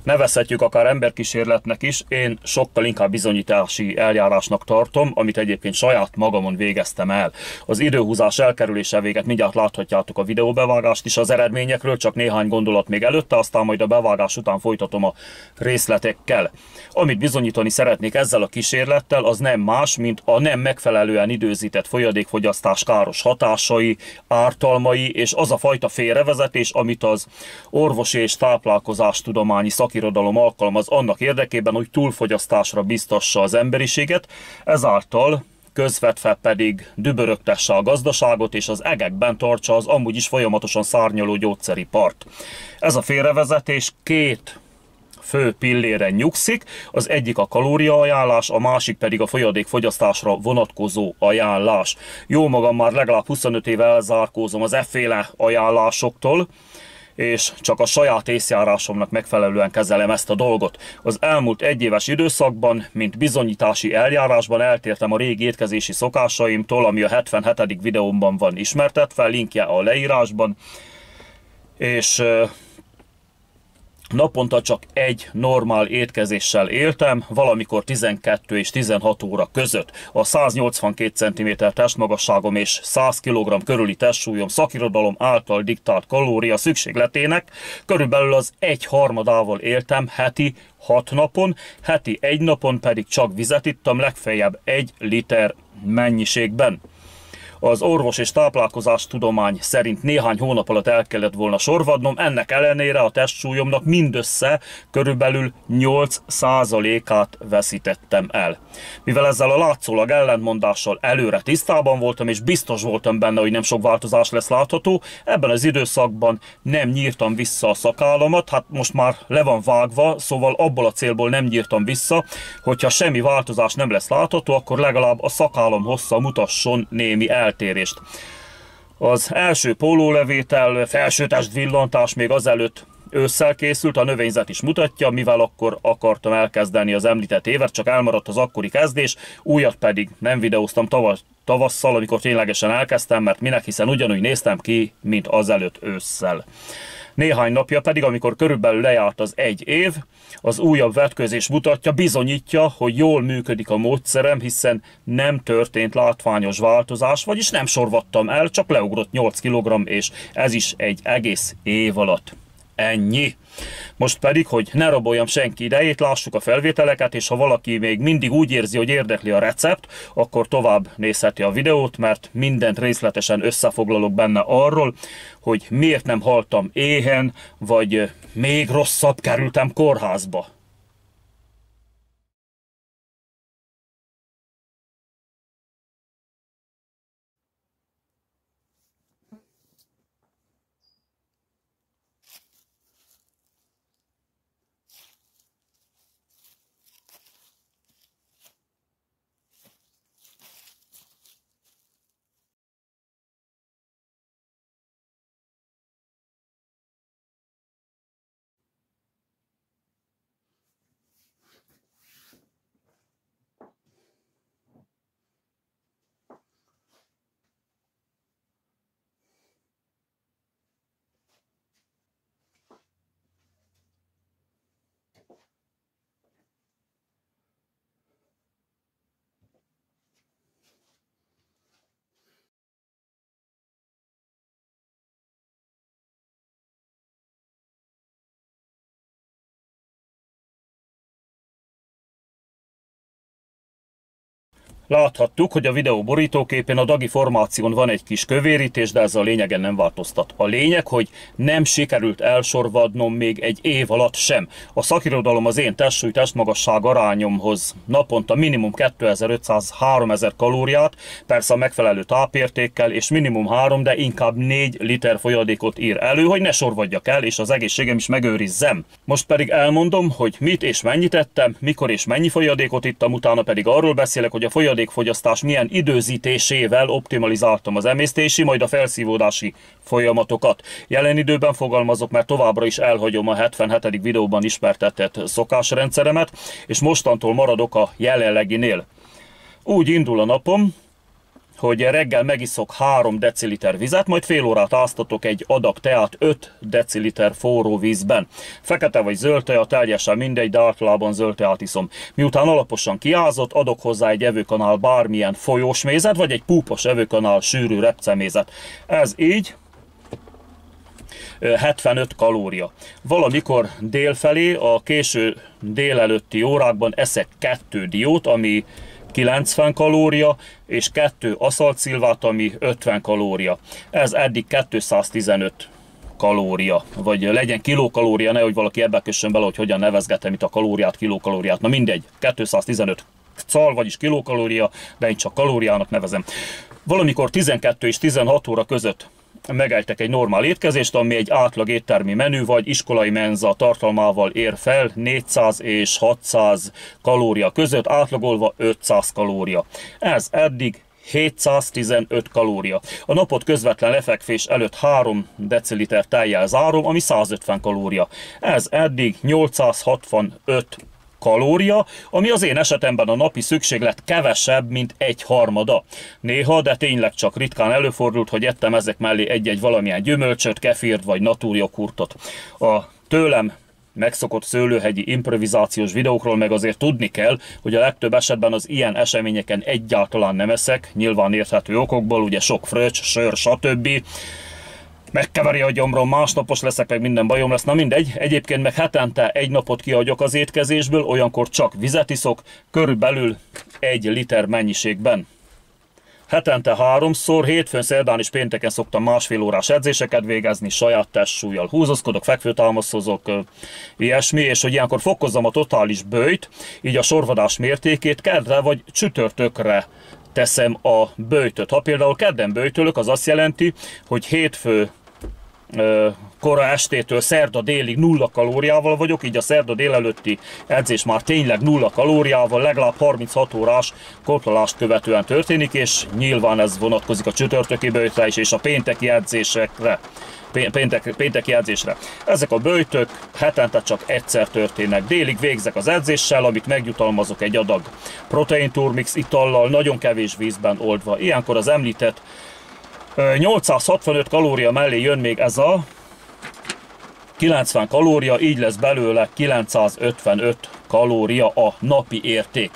Nevezhetjük akár emberkísérletnek is, én sokkal inkább bizonyítási eljárásnak tartom, amit egyébként saját magamon végeztem el. Az időhúzás elkerülése véget mindjárt láthatjátok a videóbevágást is az eredményekről, csak néhány gondolat még előtte, aztán majd a bevágás után folytatom a részletekkel. Amit bizonyítani szeretnék ezzel a kísérlettel, az nem más, mint a nem megfelelően időzített folyadékfogyasztás káros hatásai, ártalmai és az a fajta félrevezetés, amit az orvosi és táplálkozástudományi szakirodalom alkalmaz annak érdekében, hogy túlfogyasztásra biztassa az emberiséget, ezáltal közvetve pedig dübörögtesse a gazdaságot és az egekben tartsa az amúgy is folyamatosan szárnyaló gyógyszeripart. Ez a félrevezetés két fő pilléren nyugszik, az egyik a kalóriaajánlás, a másik pedig a folyadékfogyasztásra vonatkozó ajánlás. Jó magam már legalább 25 éve elzárkózom az efféle ajánlásoktól, és csak a saját észjárásomnak megfelelően kezelem ezt a dolgot. Az elmúlt egyéves időszakban, mint bizonyítási eljárásban eltértem a régi étkezési szokásaimtól, ami a 77. videómban van ismertetve, linkje a leírásban, és naponta csak egy normál étkezéssel éltem, valamikor 12 és 16 óra között. A 182 cm testmagasságom és 100 kg körüli testsúlyom szakirodalom által diktált kalória szükségletének körülbelül az 1/3-ával éltem heti 6 napon, heti 1 napon pedig csak vizet ittam, legfeljebb 1 liter mennyiségben. Az orvos és táplálkozás tudomány szerint néhány hónap alatt el kellett volna sorvadnom, ennek ellenére a testsúlyomnak mindössze körülbelül 8%-át veszítettem el. Mivel ezzel a látszólag ellentmondással előre tisztában voltam, és biztos voltam benne, hogy nem sok változás lesz látható, ebben az időszakban nem nyírtam vissza a szakállamat, hát most már le van vágva, szóval abból a célból nem nyírtam vissza, hogyha semmi változás nem lesz látható, akkor legalább a szakállam hossza mutasson némi eltérést. Az első pólólevétel, felsőtest villantás még azelőtt ősszel készült, a növényzet is mutatja, mivel akkor akartam elkezdeni az említett évet, csak elmaradt az akkori kezdés, újat pedig nem videóztam tavasszal, amikor ténylegesen elkezdtem, mert minek, hiszen ugyanúgy néztem ki, mint azelőtt ősszel. Néhány napja pedig, amikor körülbelül lejárt az 1 év, az újabb vetközés mutatja, bizonyítja, hogy jól működik a módszerem, hiszen nem történt látványos változás, vagyis nem sorvadtam el, csak leugrott 8 kg, és ez is egy egész év alatt. Ennyi. Most pedig, hogy ne raboljam senki idejét, lássuk a felvételeket, és ha valaki még mindig úgy érzi, hogy érdekli a recept, akkor tovább nézheti a videót, mert mindent részletesen összefoglalok benne arról, hogy miért nem haltam éhen, vagy még rosszabb, kerültem kórházba. Láthattuk, hogy a videó borítóképén a dagi formáción van egy kis kövérítés, de ez a lényegen nem változtat. A lényeg, hogy nem sikerült elsorvadnom még egy év alatt sem. A szakirodalom az én testsúly-testmagasság arányomhoz naponta minimum 2500-3000 kalóriát, persze a megfelelő tápértékkel, és minimum 3, de inkább 4 liter folyadékot ír elő, hogy ne sorvadjak el, és az egészségem is megőrizzem. Most pedig elmondom, hogy mit és mennyit ettem, mikor és mennyi folyadékot ittam, utána pedig arról beszélek, hogy a folyadékfogyasztás milyen időzítésével optimalizáltam az emésztési, majd a felszívódási folyamatokat. Jelen időben fogalmazok, mert továbbra is elhagyom a 77. videóban ismertetett szokásrendszeremet, és mostantól maradok a jelenleginél. Úgy indul a napom, hogy reggel megiszok 3 deciliter vizet, majd fél órát áztatok egy adag teát 5 deciliter forró vízben. Fekete vagy zöld tea, teljesen mindegy, de általában zöld teát iszom. Miután alaposan kiázott, adok hozzá egy evőkanál bármilyen folyós mézet, vagy egy púpos evőkanál sűrű repcemézet. Ez így 75 kalória. Valamikor délfelé, a késő délelőtti órákban eszek 2 diót, ami 90 kalória, és 2 aszaltszilvát, ami 50 kalória. Ez eddig 215 kalória, vagy legyen kilokalória, nehogy valaki ebbe kössön bele, hogy hogyan nevezgetem itt a kalóriát, kilokalóriát. Na mindegy, 215 cal, vagyis kilokalória, de én csak kalóriának nevezem. Valamikor 12 és 16 óra között megeltek egy normál étkezést, ami egy átlag éttermi menü vagy iskolai menza tartalmával ér fel 400 és 600 kalória között, átlagolva 500 kalória. Ez eddig 715 kalória. A napot közvetlen lefekvés előtt 3 deciliter tejjel zárom, ami 150 kalória. Ez eddig 865 kalória, ami az én esetemben a napi szükséglet kevesebb, mint 1/3. Néha, de tényleg csak ritkán előfordult, hogy ettem ezek mellé egy-egy valamilyen gyümölcsöt, kefírt vagy natúrjoghurtot. A tőlem megszokott szőlőhegyi improvizációs videókról meg azért tudni kell, hogy a legtöbb esetben az ilyen eseményeken egyáltalán nem eszek, nyilván érthető okokból, ugye sok fröccs, sör, stb. Megkeveri a gyomrom, másnapos leszek, meg minden bajom lesz, na mindegy. Egyébként meg hetente 1 napot kihagyok az étkezésből, olyankor csak vizet iszok, körülbelül 1 liter mennyiségben. Hetente 3-szor, hétfőn, szerdán és pénteken szoktam másfél órás edzéseket végezni, saját testsúllyal húzózkodok, fekvőtámaszozok, ilyesmi, és hogy ilyenkor fokozzam a totális böjt, így a sorvadás mértékét kedre vagy csütörtökre teszem a böjtöt. Ha például kedden böjtölök, az azt jelenti, hogy hétfő kora estétől szerda délig 0 kalóriával vagyok, így a szerda délelőtti edzés már tényleg 0 kalóriával, legalább 36 órás koptalást követően történik, és nyilván ez vonatkozik a csütörtöki böjtre is, és a pénteki edzésekre. Pénteki edzésre. Ezek a böjtök hetente csak egyszer történnek. Délig végzek az edzéssel, amit megjutalmazok egy adag protein turmix itallal, nagyon kevés vízben oldva. Ilyenkor az említett 865 kalória mellé jön még ez a 90 kalória, így lesz belőle 955 kalória a napi érték.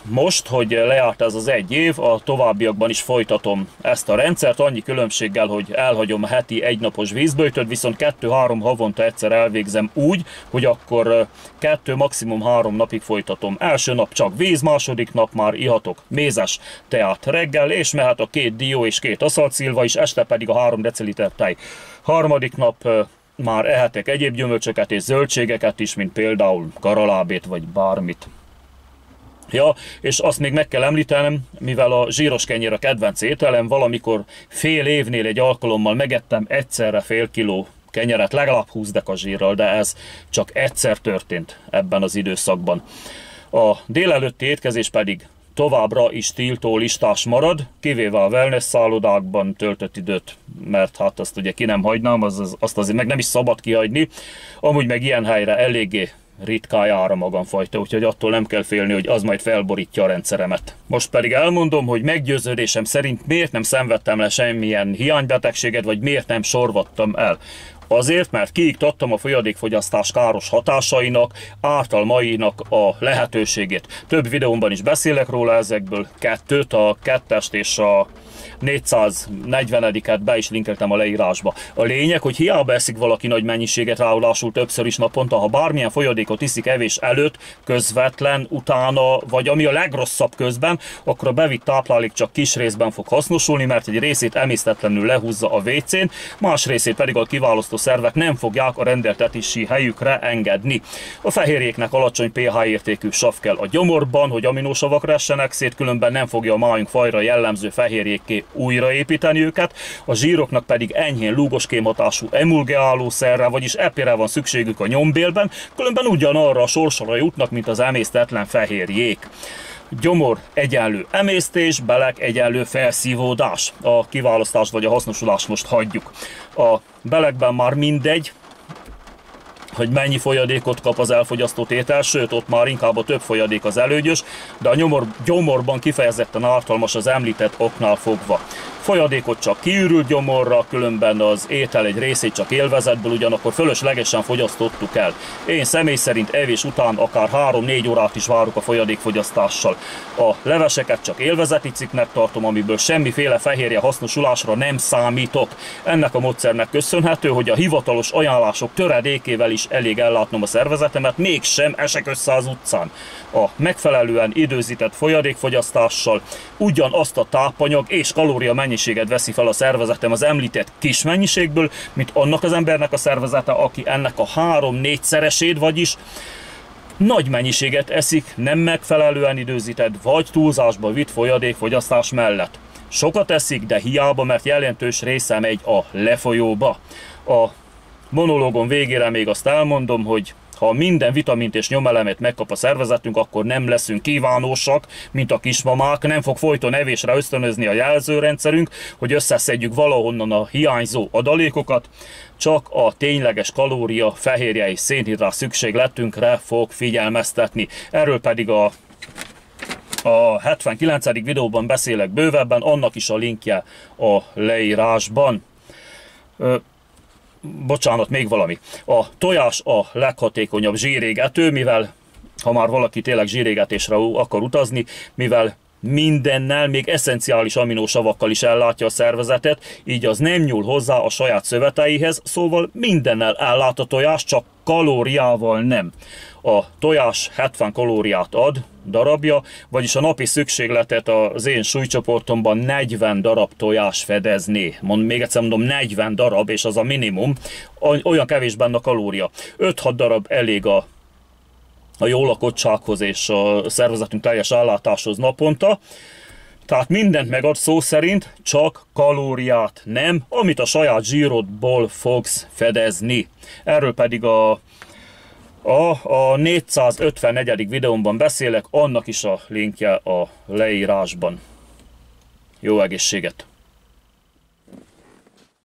Most, hogy lejárt ez az 1 év, a továbbiakban is folytatom ezt a rendszert, annyi különbséggel, hogy elhagyom a heti 1 napos vízböjtöt, viszont 2-3 havonta egyszer elvégzem úgy, hogy akkor 2, maximum 3 napig folytatom. Első nap csak víz, második nap már ihatok mézes teát reggel, és mehet a 2 dió és 2 aszaltszilva is, este pedig a 3 deciliter tej. Harmadik nap már ehetek egyéb gyümölcsöket és zöldségeket is, mint például karalábét vagy bármit. Ja, és azt még meg kell említenem, mivel a zsíros kenyér a kedvenc ételem, valamikor fél évnél egy alkalommal megettem egyszerre fél kiló kenyeret, legalább 20 deka zsírral, de ez csak egyszer történt ebben az időszakban. A délelőtti étkezés pedig továbbra is tiltó listás marad, kivéve a wellness szállodákban töltött időt, mert hát azt ugye ki nem hagynám, azt azért meg nem is szabad kihagyni, amúgy meg ilyen helyre eléggé ritkán jár a magamfajta, úgyhogy attól nem kell félni, hogy az majd felborítja a rendszeremet. Most pedig elmondom, hogy meggyőződésem szerint miért nem szenvedtem le semmilyen hiánybetegséget, vagy miért nem sorvadtam el. Azért, mert kiiktattam a folyadékfogyasztás káros hatásainak, ártalmainak a lehetőségét. Több videómban is beszélek róla, ezekből 2-t, a 2-est és a 440-et be is linkeltem a leírásba. A lényeg, hogy hiába eszik valaki nagy mennyiséget, ráadásul többször is naponta, ha bármilyen folyadékot iszik evés előtt, közvetlen, utána, vagy ami a legrosszabb közben, akkor a bevitt táplálék csak kis részben fog hasznosulni, mert egy részét emésztetlenül lehúzza a WC-n, más részét pedig a kiválasztó szervek nem fogják a rendeltetési helyükre engedni. A fehérjéknek alacsony pH értékű sav kell a gyomorban, hogy aminósavak essenek szét, különben nem fogja a májunk fajra jellemző fehérjékké újraépíteni őket, a zsíroknak pedig enyhén lúgoském hatású emulgálószerre, vagyis epire van szükségük a nyombélben, különben ugyanarra a sorsra jutnak, mint az emésztetlen fehérjék. Gyomor egyenlő emésztés, belek egyenlő felszívódás. A kiválasztást vagy a hasznosulást most hagyjuk. A belekben már mindegy, hogy mennyi folyadékot kap az elfogyasztott étel, sőt, ott már inkább a több folyadék az előnyös, de a gyomorban kifejezetten ártalmas az említett oknál fogva. Folyadékot csak kiürült gyomorra, különben az étel egy részét csak élvezetből, ugyanakkor fölöslegesen fogyasztottuk el. Én személy szerint evés után akár 3-4 órát is várok a folyadékfogyasztással. A leveseket csak élvezeti cikknek tartom, amiből semmiféle fehérje hasznosulásra nem számítok. Ennek a módszernek köszönhető, hogy a hivatalos ajánlások töredékével is elég ellátnom a szervezetemet, mégsem esek össze az utcán. A megfelelően időzített folyadékfogyasztással ugyanazt a tápanyag és kalória mennyiséget veszi fel a szervezetem az említett kis mennyiségből, mint annak az embernek a szervezete, aki ennek a 3-4-szeresét, vagyis nagy mennyiséget eszik nem megfelelően időzített vagy túlzásba vitt folyadékfogyasztás mellett. Sokat eszik, de hiába, mert jelentős része megy a lefolyóba. A monológom végére még azt elmondom, hogy ha minden vitamint és nyomelemet megkap a szervezetünk, akkor nem leszünk kívánósak, mint a kismamák, nem fog folyton evésre ösztönözni a jelzőrendszerünk, hogy összeszedjük valahonnan a hiányzó adalékokat, csak a tényleges kalória, fehérje és szénhidrát szükségletünkre fog figyelmeztetni. Erről pedig a 79. videóban beszélek bővebben, annak is a linkje a leírásban. Bocsánat, még valami. A tojás a leghatékonyabb zsírégető, mivel, ha már valaki tényleg zsírégetésre akar utazni, mivel mindennel, még eszenciális aminósavakkal is ellátja a szervezetet, így az nem nyúl hozzá a saját szöveteihez, szóval mindennel ellát a tojás, csak kalóriával nem. A tojás 70 kalóriát ad darabja, vagyis a napi szükségletet az én súlycsoportomban 40 darab tojás fedezné. Még egyszer mondom, 40 darab, és az a minimum, olyan kevés benne a kalória. 5-6 darab elég a jó lakottsághoz és a szervezetünk teljes ellátáshoz naponta. Tehát mindent megad szó szerint, csak kalóriát nem, amit a saját zsírodból fogsz fedezni. Erről pedig a 454. videómban beszélek, annak is a linkje a leírásban. Jó egészséget!